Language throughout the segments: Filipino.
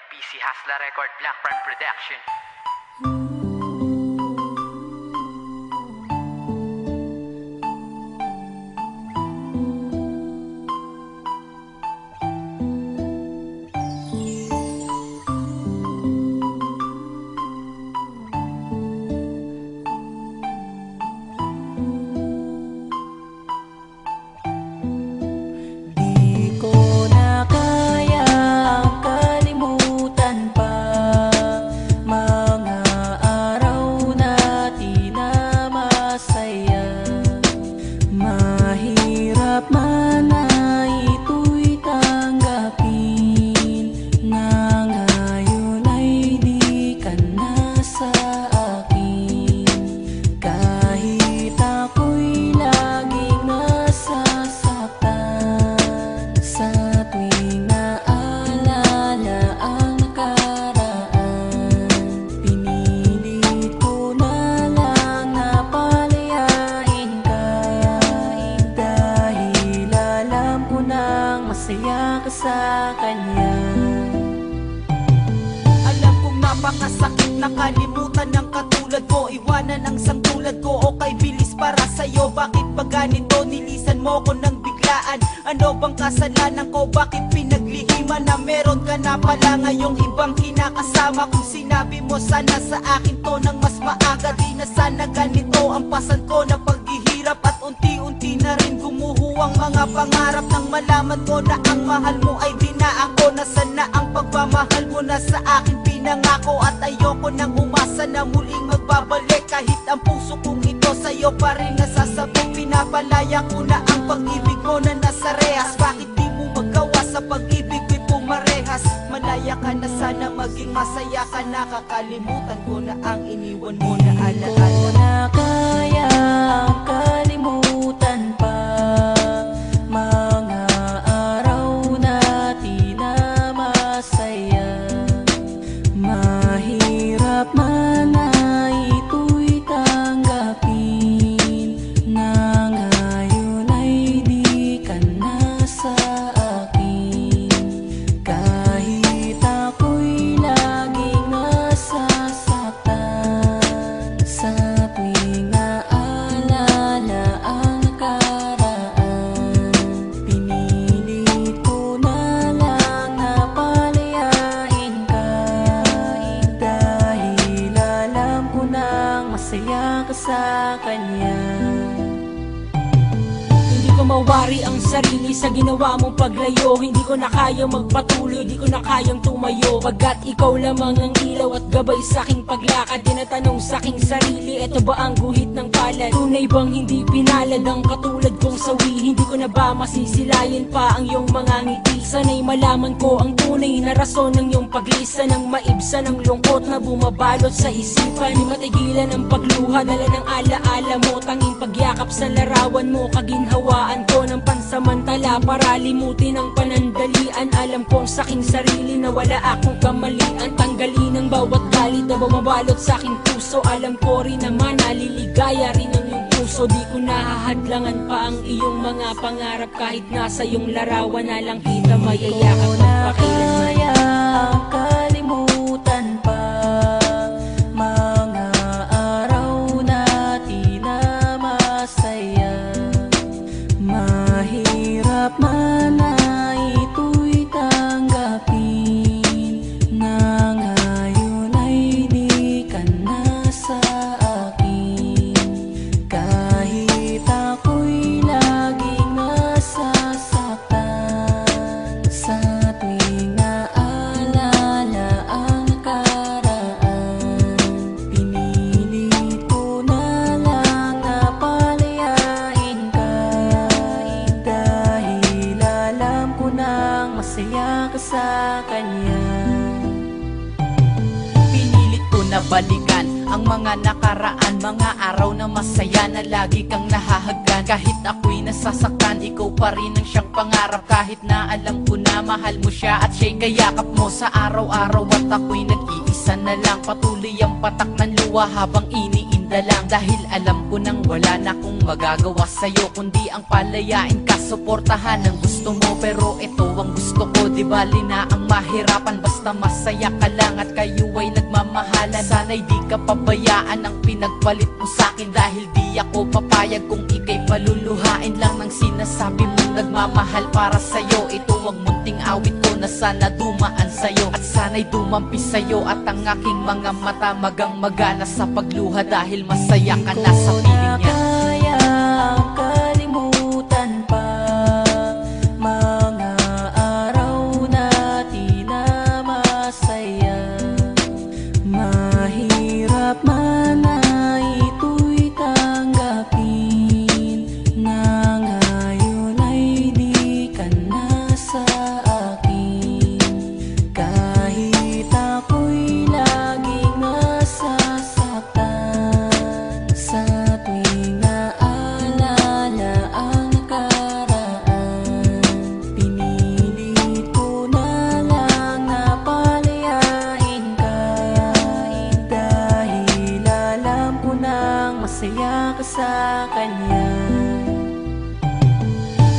PC Hasla Record, Blackburn Production. Masaya ka sa kanya. Alam kong napakasakit na kalimutan ng katulad mo, iwanan ang sangtulad ko o kay bilis para sa'yo. Bakit ba ganito? Nilisan mo ko ng biglaan. Ano bang kasalanan ko? Bakit pinaglihiman na meron ka na pala ngayong ibang kinakasama? Kung sinabi mo sana sa akin to ng mas maaga, di na sana ganito ang pasan ko na paghihirap. At unti-unti na rin gumuho ang mga pangarap nang malaman ko na ang mahal mo ay di na ako. Nasaan na ang pagmamahal mo na sa akin pinangako? At ayoko nang umasa na muling magbabalik, kahit ang puso kong ito sa'yo pa rin nasasabik. Pinapalaya ko na ang pag-ibig mo na nasa rehas. Bakit di mo magawa sa pag-ibig ko'y pumarehas? Malaya ka na sana, maging masaya ka na. Kakalimutan ko na ang iniwan mo na alaala. Hindi ko na kaya kalimutan pa mga araw natin na masaya. Mahirap man ay ito'y tanggapin, na ngayon ay di ka na sa akin. Kahit ako'y laging nasasaktan sa tuwing naalala ang nakaraan, pinilit ko na lang na palayain ka, dahil alam ko nang masaya ka sa kanya. Hindi ko mawari ang sarili sa ginawa mong paglayo. Hindi ko na kayang magpatuloy, di ko na kayang tumayo, pagkat ikaw lamang ang ilaw at gabay sa aking paglakad. Tinatanong sa aking sarili, eto ba ang guhit ng palad? Tunay bang hindi pinalad ang katulad kong sawi? Hindi ko na ba masisilayan pa ang iyong mga ngiti? Sana'y malaman ko ang tunay na rason ng iyong paglisa, ng maibsan ang lungkot na bumabalot sa isipan. Di matigilan ang pagluha, dala ng alaala mo, tanging pagyakap sa larawan mo, kaginhawaan ko ng pansamantala para limutin ang panandalian. Alam kong sa aking sarili na wala akong kamalian, tanggalin ang bawat galit na bumabalot sa aking puso. Alam ko rin naman naliligaya rin ang iyong puso. Di ko nahahadlangan pa ang iyong mga pangarap, kahit nasa iyong larawan na lang kita mayayakap magpakailanman. Kaya kalimutan pa mga araw natin na masaya. Mahirap man ay ito'y tanggapin, na ngayon ay di ka na sa akin. Kahit ako'y laging nasasaktan sa tuwing naalala ang nakaraan, pinilit ko na lang na palayain ka, dahil alam ko nang masaya ka sa kanya. Pinilit ko na balikan ang mga nakaraan, mga araw na masaya na lagi kang nahahagkan. Kahit ako'y nasasaktan, ikaw pa rin ang siyang pangarap. Kahit na alam ko na mahal mo siya at siya'y kayakap mo sa araw-araw, at ako'y nag-iisa na lang. Patuloy ang patak ng luha habang iniintay paninda lang. Dahil alam ko nang wala na akong magagawa sa'yo, kundi ang palayain ka, suportahan ang gusto mo. Pero ito ang gusto ko, di bali na ang mahirapan, basta masaya ka lang at kayo ay nagmamahalan. Sana'y di ka pabayaan ang pinagpalit mo sa'kin, dahil di ako papayag kung ika'y paluluhain lang ng sinasabi mong nagmamahal para sa'yo. Ito ang munting awit ko na sana dumaan sa'yo, at sana'y dumampi sa'yo, at ang aking mga mata magang magana sa pagluha, dahil masaya ka na sa piling niya. Kaya kalimutan pa mga araw natin na masaya. Mahirap man na ito'y tanggapin, na ngayon ay di ka na sa akin. Kahit ako'y laging nasasaktan sa tuwing naalala ang nakaraan, pinilit ko na lang na palayain ka, dahil alam ko nang masaya ka sa kanya.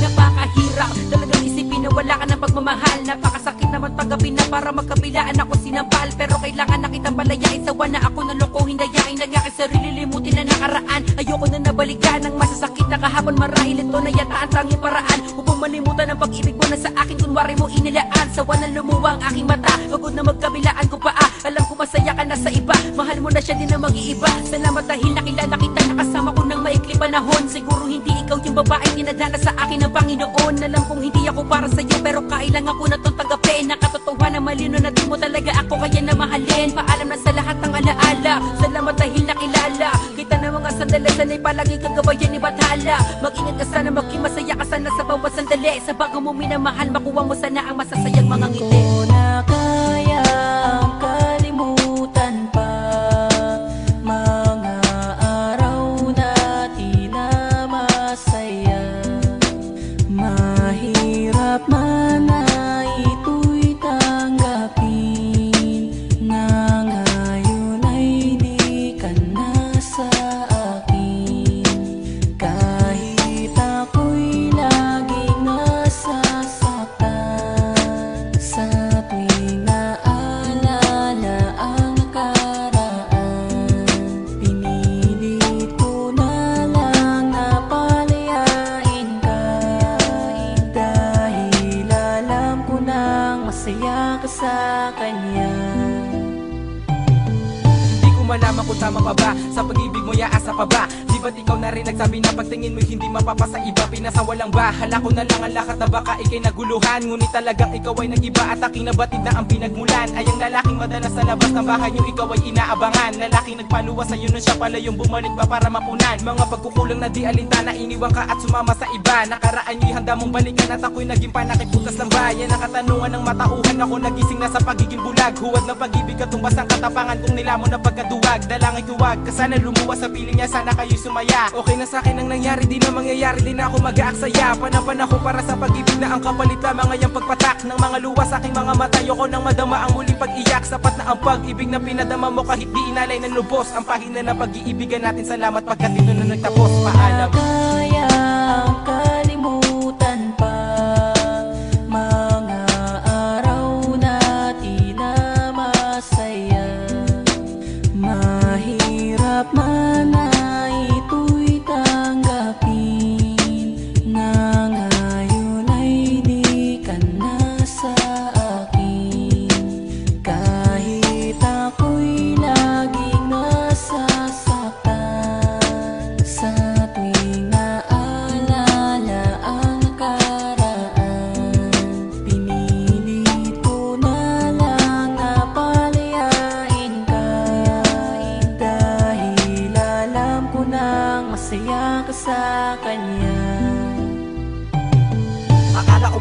Napakahirap talagang isipin na wala ka ng pagmamahal. Napakasakit naman tanggapin na para magkabilaan ako sinampal. Pero kailangan na kitang palayain, sawa na ako nalokohin, dayain lang aking sarili, limutin na nakaraan. Ayoko na nabalikan ang masasakit na kahapon, marahil ito na yata ang tanging paraan upang malimutan ang pag-ibig mo na sa akin, kunwari mo inilaan. Sawa na lumuwa ang aking mata, pagod na magkabilaan ko pa. Alam ko masaya ka na sa iba, mahal mo na siya din na mag-iiba. Salamat dahil nakilala kita, nakasama ko ng maikli panahon. Siguro hindi ikaw yung babaeng dinadala sa akin ng Panginoon. Alam kong hindi ako para sa'yo, pero kailangan ko na itong tanggapin. Nakatotohanan malino na di mo talaga ako kaya na mahalin. Paalam na sa lahat ng alaala, salamat dahil nakilala kita na mga sandali. Sana'y palagi kang gabayan ni Bathala. Mag-ingat ka sana, maging masaya ka sana sa bawat sandali. Sa bago mo minamahal, makuha mo sana ang masasayang mga ngiti. Ko na kaya ang kalimutan pa mga araw natin na masaya. Mahirap man na ito'y tanggapin, na ngayon ay di ka na sa akin. Kahit ako'y laging nasasaktan sa tuwing naalala ang nakaraan, pinilit ko na lang na palayain ka, dahil alam ko nang masaya ka sa kanya. Hindi ko malaman kung tama pa ba sa pag-ibig mo, yaasa pa ba? Di ba't ikaw na rin nagsabi na pagtingin mo hindi mapapasa iba? Pinasawalang ba? Hala ko na lang ang lahat na baka ikay naguluhan. Ngunit talagang ikaw ay nag-iba at aking nabatid na ang pinagmulan ay ang lalaking madalas sa labas ng bahay nyo ikaw ay inaabangan. Lalaking nagpaluwa sa'yo nun siya pala yung bumalik pa para mapunan mga pagkukulang na di alintana, iniwan ka at sumama sa iba. Nakaraan nyo'y handa mong balikan at ako'y naging panakiputas ng bayan. Ang katanungan ng matauhan, ako nagising na sa pagiging bulag. Huwad ng pag-ibig at tumbas ang katapangan kung nilamon na pagkaduwag. Dalangin tuwag ka sana lumuwas sa piling niya, sana kayo'y sumaya. Okay na sa'kin ang nangyari, di na mangyayari, di na ako mag-aaksaya. Panahon para sa pag-ibig na ang kapalit lamang ngayang pagpatak ng mga luwas sa aking mga mata. Ayoko nang madama ang muling pag-iyak. Sapat na ang pag-ibig na pinadama mo kahit di inalay ng lubos. Ang pahina na pag-iibigan natin, salamat pagkat ito na nagtapos. Paalam. Kaya ang kalimutan pa mga araw natin na masaya. Mahirap man na ito'y tanggapin, na ngayon ay di ka na sa akin. Kahit ako'y laging nasasaktan sa tuwing naalala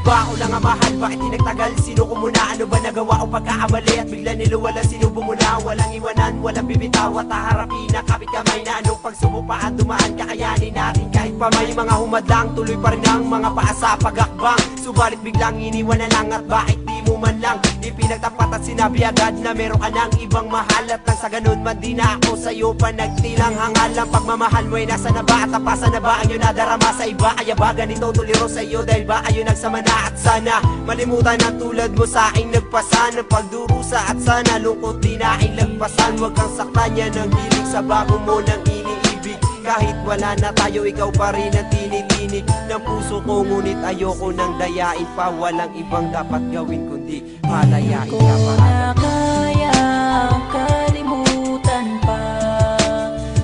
ba ako lang ang mahal? Bakit di nagtagal? Sino ko muna? Ano ba nagawa o pagkakamali? At bigla niluwala, sinubo mo na. Walang iwanan, walang bibitaw at haharapin na kapit kamay na anong pagsubok pa at dumaan. Kakayanin natin kahit pa may mga humadlang. Tuloy pa rin ang mga paa sa pagakbang. Subalit biglang iniwan na lang. At bakit di mo man lang ipinagtapat at sinabi agad na meron ka ng ibang mahal? At nang sa ganun man di na ako sa'yo pa nagtilang hangal. Ang pagmamahal mo ay nasa na ba? At tapasan na ba ang iyong nadarama sa iba? Kaya ba ganito tuliro sa'yo? Dahil ba ayaw nagsama na? At sana malimutan ang tulad mo sa aking nagpasan ng pagdurusa. At sana lungkot di na ilagpasan. Huwag kang saktan yan ng hilig sa bago mo nang iniibig. Kahit wala na tayo, ikaw pa rin ang tinitinig ng puso ko. Ngunit ayoko nang dayain pa. Walang ibang dapat gawin kundi palayain Di ko ka pa. na kayang kalimutan pa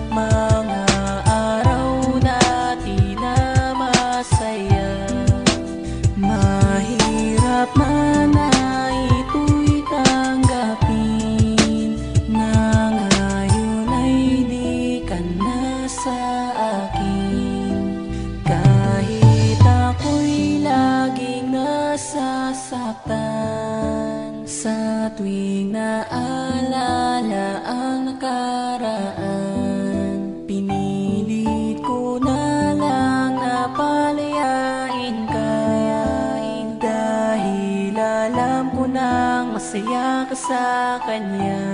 mga araw natin na masaya. Mahirap man na ito'y tanggapin na ngayon ay di ka na sa akin. Kahit ako'y laging nasasaktan sa tuwing naalala ang nakaraan, pinilit ko na lang na palayain ka. Dahil alam ko nang masaya ka sa kanya.